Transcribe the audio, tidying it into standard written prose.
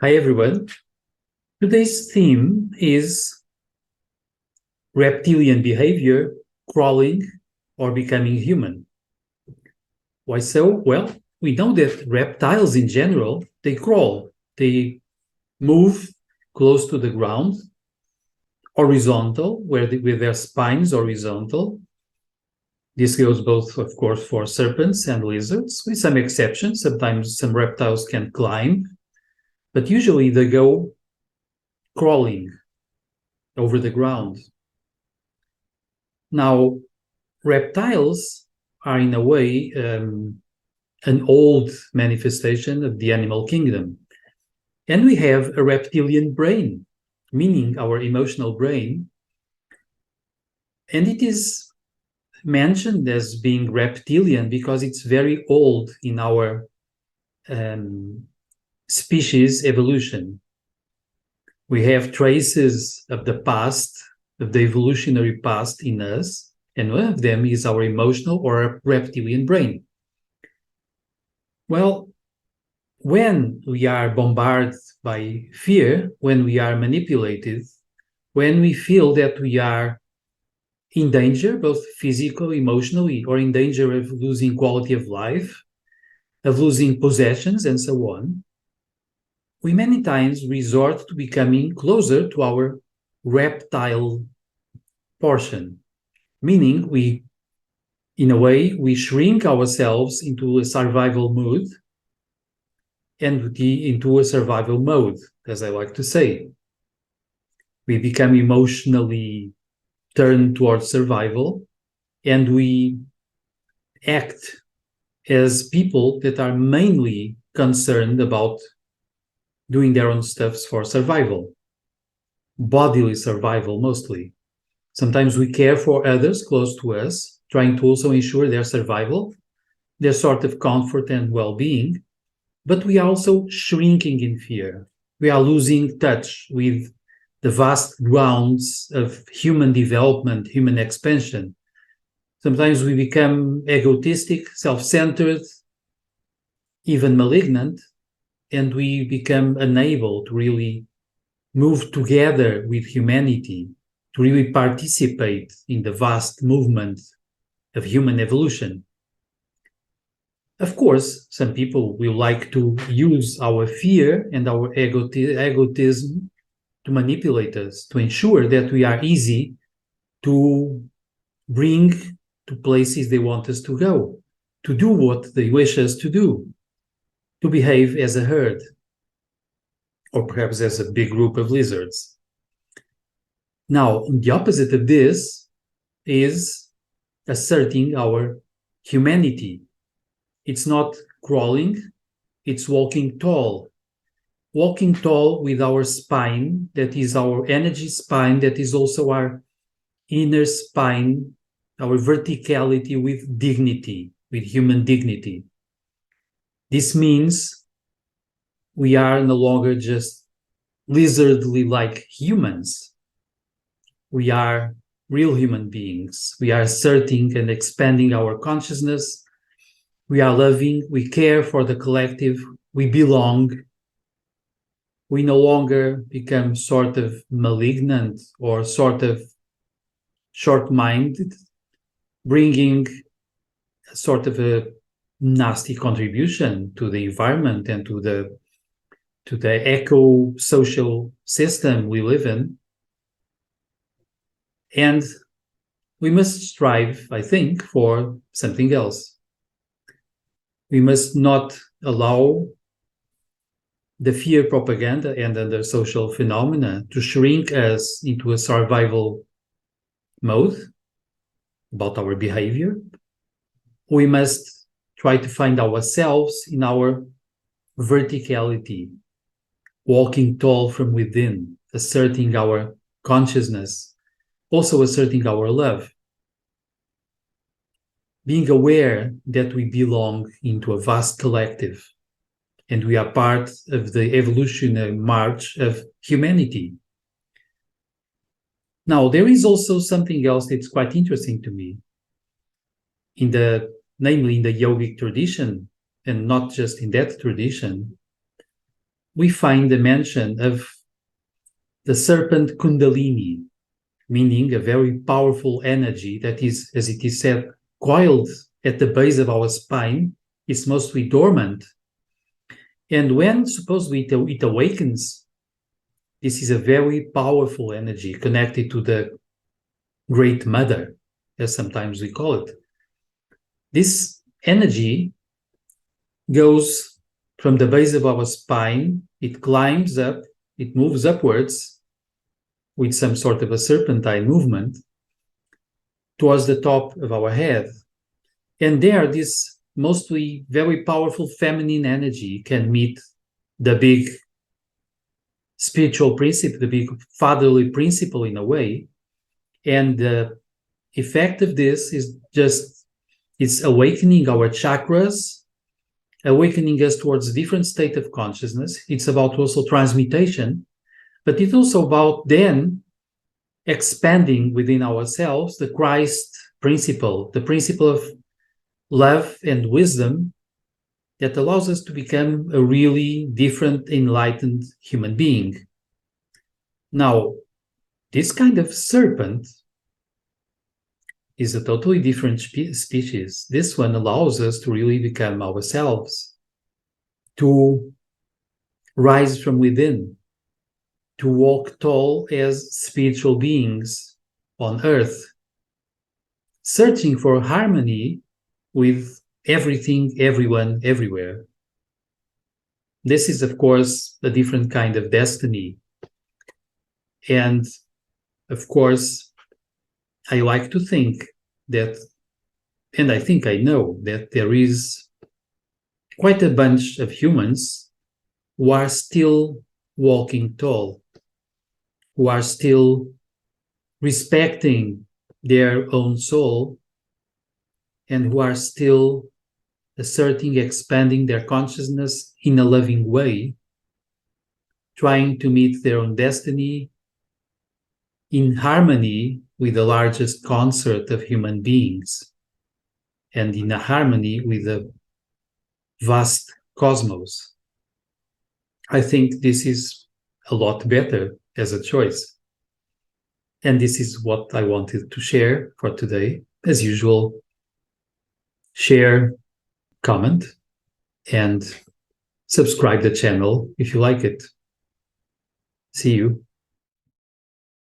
Hi everyone. Today's theme is reptilian behavior, crawling, or becoming human. Why so? Well, we know that reptiles in general, they crawl, they move close to the ground, horizontal, with their spines horizontal. This goes both, of course, for serpents and lizards, with some exceptions. Sometimes some reptiles can climb, but usually they go crawling over the ground. Now, reptiles are in a way an old manifestation of the animal kingdom. And we have a reptilian brain, meaning our emotional brain. And it is mentioned as being reptilian because it's very old in our species evolution. We have traces of the past, of the evolutionary past in us, and one of them is our emotional or reptilian brain. Well, when we are bombarded by fear, when we are manipulated, when we feel that we are in danger, both physically, emotionally, or in danger of losing quality of life, of losing possessions, and so on, we many times resort to becoming closer to our reptile portion, meaning we, in a way, we shrink ourselves into a survival mood and into a survival mode, as I like to say. We become emotionally turned towards survival, and we act as people that are mainly concerned about doing their own stuffs for survival, bodily survival mostly. Sometimes we care for others close to us, trying to also ensure their survival, their sort of comfort and well-being, but we are also shrinking in fear. We are losing touch with the vast grounds of human development, human expansion. Sometimes we become egotistic, self-centered, even malignant, and we become unable to really move together with humanity, to really participate in the vast movement of human evolution. Of course, some people will like to use our fear and our egotism to manipulate us, to ensure that we are easy to bring to places they want us to go, to do what they wish us to do, to behave as a herd, or perhaps as a big group of lizards. Now, the opposite of this is asserting our humanity. It's not crawling, it's walking tall. Walking tall with our spine, that is our energy spine, that is also our inner spine, our verticality with dignity, with human dignity. This means we are no longer just lizardly like humans. We are real human beings. We are asserting and expanding our consciousness. We are loving, we care for the collective, we belong. We no longer become sort of malignant or sort of short-minded, bringing sort of a nasty contribution to the environment and to the eco-social system we live in. And we must strive, I think, for something else. We must not allow the fear propaganda and other social phenomena to shrink us into a survival mode about our behavior. We must try to find ourselves in our verticality, walking tall from within, asserting our consciousness, also asserting our love, being aware that we belong into a vast collective and we are part of the evolutionary march of humanity. Now, there is also something else that's quite interesting to me, namely in the yogic tradition, and not just in that tradition. we find the mention of the serpent Kundalini, meaning a very powerful energy that is, as it is said, coiled at the base of our spine. It's mostly dormant. And when supposedly it awakens, this is a very powerful energy connected to the Great Mother, as sometimes we call it. This energy goes from the base of our spine, it climbs up, it moves upwards with some sort of a serpentine movement towards the top of our head. And there, this mostly very powerful feminine energy can meet the big spiritual principle, the big fatherly principle in a way. And the effect of this is just, it's awakening our chakras, awakening us towards a different state of consciousness. It's about also transmutation, but it's also about then expanding within ourselves the Christ principle, the principle of love and wisdom that allows us to become a really different, enlightened human being. Now, this kind of serpent is a totally different species. This one allows us to really become ourselves, to rise from within, to walk tall as spiritual beings on earth, searching for harmony with everything, everyone, everywhere. This is, of course, a different kind of destiny. And, of course, I like to think that, and I think I know that there is quite a bunch of humans who are still walking tall, who are still respecting their own soul, and who are still asserting, expanding their consciousness in a loving way, trying to meet their own destiny in harmony with the largest concert of human beings and in a harmony with the vast cosmos. I think this is a lot better as a choice. And this is what I wanted to share for today. As usual, share, comment, and subscribe the channel if you like it. See you.